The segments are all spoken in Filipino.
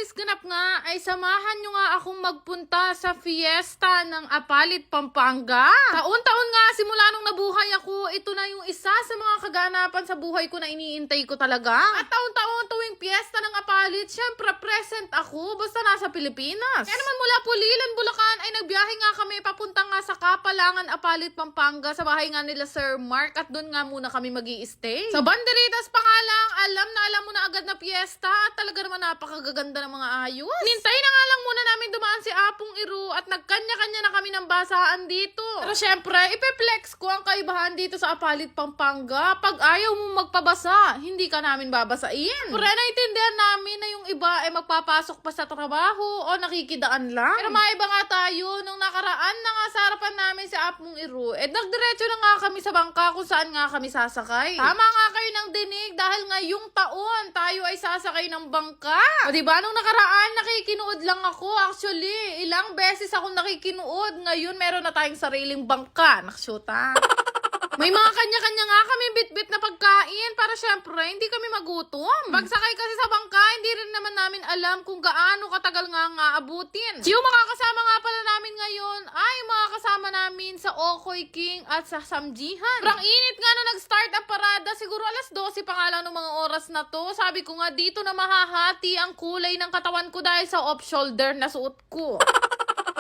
guys, ganap nga ay samahan nyo nga akong magpunta sa fiesta ng Apalit, Pampanga. Taon-taon nga simula nung nabuhay ako, ito na yung isa sa mga kaganapan sa buhay ko na iniintay ko talaga. At taon-taon tuwing fiesta ng Apalit, syempre present ako basta nasa Pilipinas. Kaya naman mula Pulilan, Bulacan ay nagbiyahe nga kami papunta nga sa Kapalangan, Apalit, Pampanga sa bahay nga nila Sir Mark at doon nga muna kami magi-stay. Sa banderitas pa nga lang, alam mo na agad na fiesta at talaga naman napakagaganda ng mga ayos. Nintay na nga lang muna namin dumaan si Apong Iru at nagkanya-kanya na kami ng basaan dito. Pero syempre, ipeplex ko ang kaibahan dito sa Apalit, Pampanga. Pag ayaw mo magpabasa, hindi ka namin babasain. Pero naintindihan namin na yung iba ay magpapasok pa sa trabaho o nakikidaan lang. Pero maiba nga tayo, nung nakaraan na nga sa harapan namin si Apong Iru, nagdiretso na nga kami sa bangka kung saan nga kami sasakay. Tama nga kayo ng dinig dahil ngayong taon tayo ay sasakay ng bangka. O diba, nung nakaraan nakikinood lang ako. Actually, ilang beses akong nakikinood. Ngayon meron na tayong sariling bangka. Naksyuta. May mga kanya-kanya nga kami bit-bit na pagkain para syempre hindi kami magutom. Pagsakay kasi sa bangka, hindi rin naman namin alam kung gaano katagal nga abutin. Yung makakasama nga pala namin ngayon ay mga kasama namin sa Okoy King at sa Samjihan. Parang init nga na nag-start ang parada. Siguro alas 12 pa nga lang ng mga oras na to. Sabi ko nga dito na mahahati ang kulay ng katawan ko dahil sa off-shoulder na suot ko.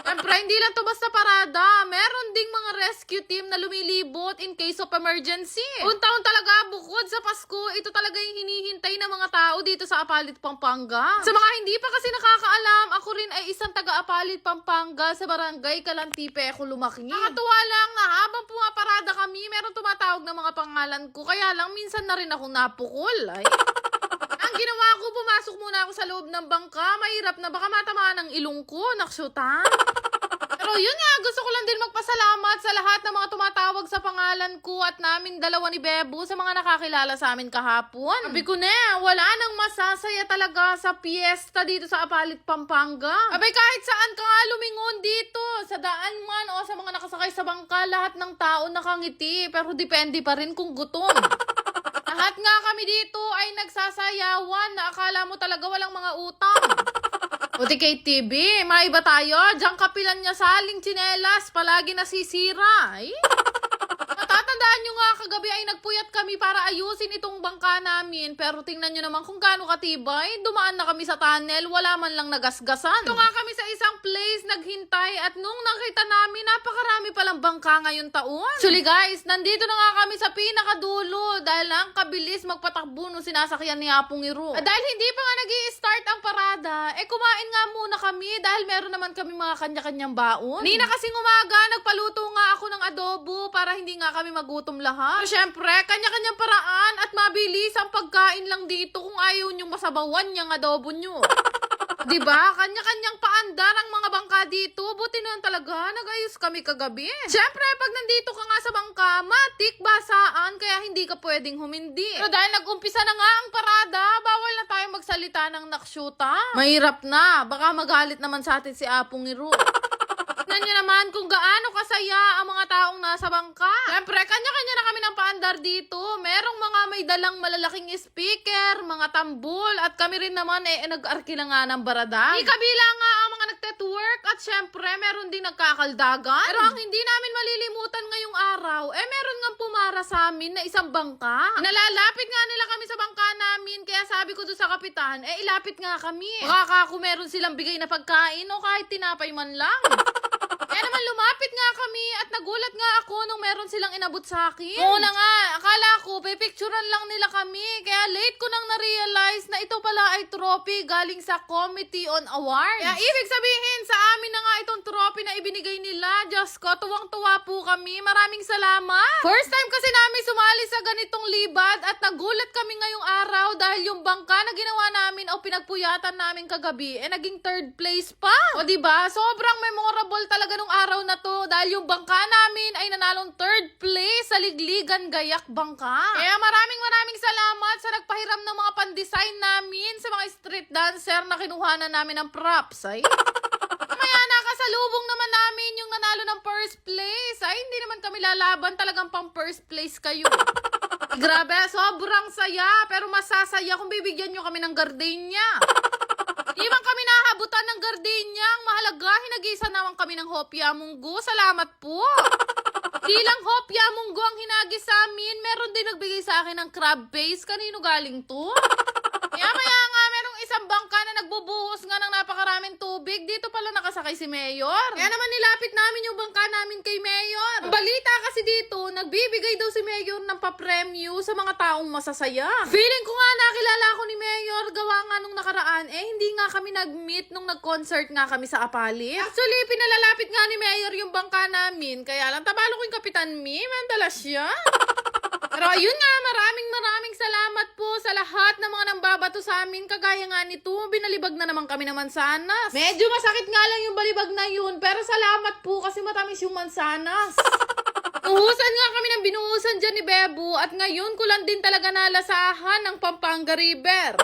Siyempre, hindi lang to basta parada. Meron ding mga rescue team na lumilibot in case of emergency. Taon talaga, bukod sa Pasko, ito talaga yung hinihintay ng mga tao dito sa Apalit, Pampanga. Sa mga hindi pa kasi nakakaalam, ako rin ay isang taga-Apalit, Pampanga sa barangay Kalantipe ako lumaki. Nakatuwa lang na habang pumaparada kami, meron tumatawag ng mga pangalan ko. Kaya lang, minsan na rin akong napukol. Ang ginawa ko, pumasok muna ako sa loob ng bangka. Mahirap na baka matamaan ang ilong ko. Naksyuta. Pero yun nga, gusto ko lang din magpasalamat sa lahat ng mga tumatawag sa pangalan ko at namin dalawa ni Bebo sa mga nakakilala sa amin kahapon. Sabi ko na, wala nang masasaya talaga sa fiesta dito sa Apalit, Pampanga. Abay, kahit saan ka nga lumingon dito, sa daan man o sa mga nakasakay sa bangka, lahat ng tao nakangiti. Pero depende pa rin kung gutom. Lahat nga kami dito ay nagsasayawan na akala mo talaga walang mga utang. Buti kay TV, maiba tayo. Diyan kapilan niya saling tsinelas, palagi nasisira. Ay. Matatandaan nyo nga, kagabi ay nagpuyat kami para ayusin itong bangka namin. Pero tingnan nyo naman kung gaano katibay. Dumaan na kami sa tunnel, wala man lang nagasgasan. Ito nga kami sa isang place, naghintay. At nung nakita namin, napakarami palang bangka ngayon taon. Actually guys, nandito na nga kami sa pinakadulo. Dahil lang kabilis magpatakbo nung sinasakyan ni Apong Iru. At dahil hindi pa nga nag-i-start ang parada, kumain nga muna kami dahil meron naman kami mga kanya-kanyang baon. Nina kasing umaga, nagpaluto nga ako ng adobo para hindi nga kami magutom lahat. Pero syempre, kanya-kanyang paraan at mabilis ang pagkain lang dito kung ayaw nyong masabawan yung adobo nyo. Diba? Kanya-kanyang paandar ang mga bangka dito. Buti na talaga, nag-ayos kami kagabi. Syempre, pag nandito ka nga sa bangka, matik basaan, kaya hindi ka pwedeng humindi. Pero dahil nag-umpisa na nga ang parada, bawal na tayong magsalita ng naksyuta. Mahirap na, baka magalit naman sa atin si Apong Iru. Tignan nyo naman kung gaano kasaya ang mga taong nasa bangka. Siyempre, kanya-kanya na kami ng paandar dito. Merong mga may dalang malalaking speaker, mga tambol, at kami rin naman nag-arkila nga ng barada. Ikabila nga ang mga nagtetwork at syempre, meron din nagkakaldagan. Pero ang hindi namin malilimutan ngayong araw, meron nga pumara sa amin na isang bangka. Nalalapit nga nila kami sa bangka namin, kaya sabi ko doon sa kapitan, ilapit nga kami. Baka kung meron silang bigay na pagkain o kahit tinapay man lang. Kaya naman lumapit nga kami at nagulat nga ako nung meron silang inabot sa akin. Oo na nga, akala ko pipicturan lang nila kami. Kaya late ko nang na-realize na ito pala ay trophy galing sa Committee on Awards. Kaya ibig sabihin, sa amin na nga itong trophy na ibinigay nila. Diyos ko, tuwang-tuwa po kami. Maraming salamat. First time kasi namin sumali sa ganitong libad at nagulat kami ngayong araw dahil yung bangka na ginawa namin o pinagpuyatan namin kagabi, naging third place pa. O diba, sobrang memorable talaga nung araw na to dahil yung bangka namin ay nanalong third place sa Ligligan Gayak Bangka. Kaya maraming salamat sa nagpahiram ng mga pan-design namin sa mga street dancer na kinuhanan namin ng props. Ay. Maya nakasalubong naman namin yung nanalo ng first place. Ay, hindi naman kami lalaban, talagang pang first place kayo. Grabe, sobrang saya. Pero masasaya kung bibigyan nyo kami ng gardenia. Di man kami gardenia. Ang mahalaga, hinagisa naman kami ng hopya munggo. Salamat po. Di lang hopya munggo ang hinagis sa amin. Meron din nagbigay sa akin ng crab base. Kanino galing to? Maya nga, merong isang bangka na nagbubuhos nga ng napakaraming tubig. Dito pala nakasakay si Mayor. Kaya naman nilapit namin yung bangka namin kay Mayor. Ang balita kasi dito, nagbibigay daw si Mayor ng papremyo sa mga taong masasaya. Feeling ko nga nakilala ko ni Mayor, gawa nga nung nakaraan, hindi nga kami nag-meet nung nag-concert nga kami sa Apalit. Actually, pinalalapit nga ni Mayor yung bangka namin, kaya lang tabalo ko yung Kapitan Mi, mandala siya. Pero ayun nga, maraming salamat po sa lahat ng mga nambabato sa amin. Kagaya nga nito, binalibag na naman kami ng mansanas. Medyo masakit nga lang yung balibag na yun, pero salamat po kasi matamis yung mansanas. Nuhusan nga kami ng binuhusan dyan ni Bebo at ngayon ko lang din talaga nalasahan ng Pampanga River.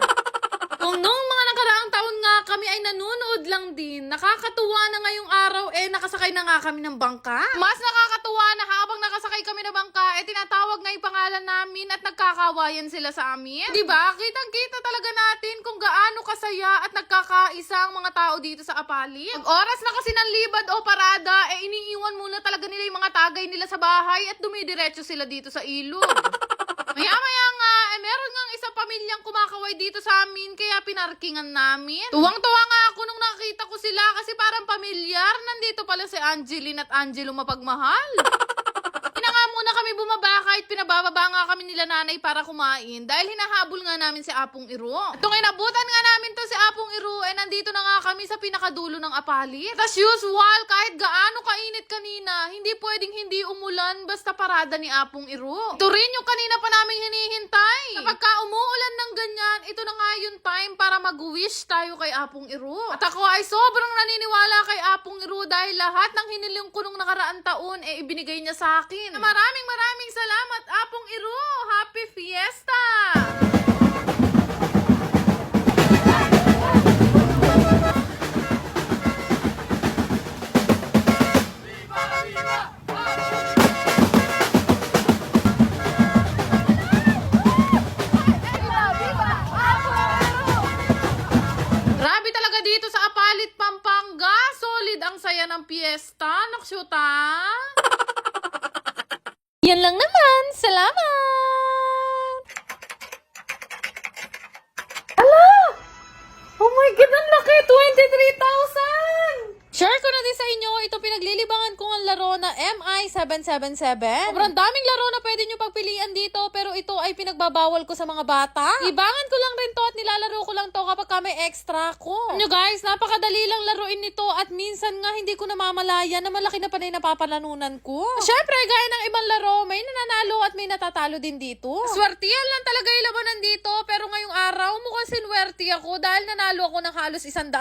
Kung noong mga nakaraang taon nga kami ay nanunood lang din, nakakatuwa na ngayong araw nakasakay na nga kami ng bangka. Mas nakakatuwa na habang nakasakay kami ng bangka, tinatawag nga yung pangalan namin at nagkakawayan sila sa amin. Diba? Kitang-kita talaga natin kung gaano kasaya at nagkakaisa ang mga tao dito sa Apalit. Pag oras na kasi ng libad o parada, iniiwan muna talaga nila yung mga tagay nila sa bahay at dumidiretso sila dito sa ilog. Maya-maya nga, meron nga isang pamilyang kumakaway dito sa amin, kaya pinarkingan namin. Tuwang-tuwa nga ako nung nakita ko sila kasi parang pamilyar. Nandito pala si Angeline at Angelo mapagmahal. Nga muna kami bumaba kahit pinabababa nga kami nila nanay para kumain dahil hinahabol nga namin si Apong Iro. At nung inabutan nga namin to si Apong Iro, nandito na nga kami sa pinakadulo ng Apalit. As usual, kahit gaano kainit kanina, hindi pwedeng hindi umulan basta parada ni Apong Iro. Ito rin yung kanina pa namin hinihintay. Kapag ka umuulan ng ganyan, ito na nga yung time para mag-wish tayo kay Apong Iro. At ako ay sobrang naniniwala kay Apong Iro dahil lahat ng hiniling ko nung nakaraang taon ibinigay niya sa akin. Maraming salamat, Apong Iro! Happy Fiesta! Grabe talaga dito sa Apalit, Pampanga. Solid ang saya ng piyesta. Naksyuta! Yan lang naman. Salamat! Ala! Oh my God, ang laki! 23,000! Share ko na din sa inyo, ito pinaglilibangan ko ang laro na MI777. Sobrang daming laro na pwede nyo pagpilian dito, pero ito ay pinagbabawal ko sa mga bata. Libangan ko lang rin to at nilalaro ko lang to kapag may extra ko. Nyo guys, napakadali lang laruin nito at minsan nga hindi ko namamalayan na malaki na panay napapalanunan ko. Syempre, gaya ng ibang laro, may nananalo at may natatalo din dito. Swertiyan lang talaga yung labanan dito, pero ngayong araw mukhang sinwerte ako dahil nanalo ako ng halos 100,000.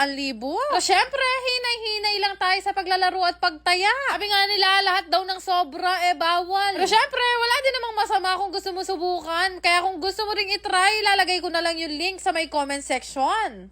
So syempre, hinay-hinay lang tayo sa paglalaro at pagtaya. Sabi nga nila, lahat daw ng sobra, bawal. Pero syempre, wala din namang masama kung gusto mo subukan. Kaya kung gusto mo ring itry, lalagay ko na lang yung link sa may comment section.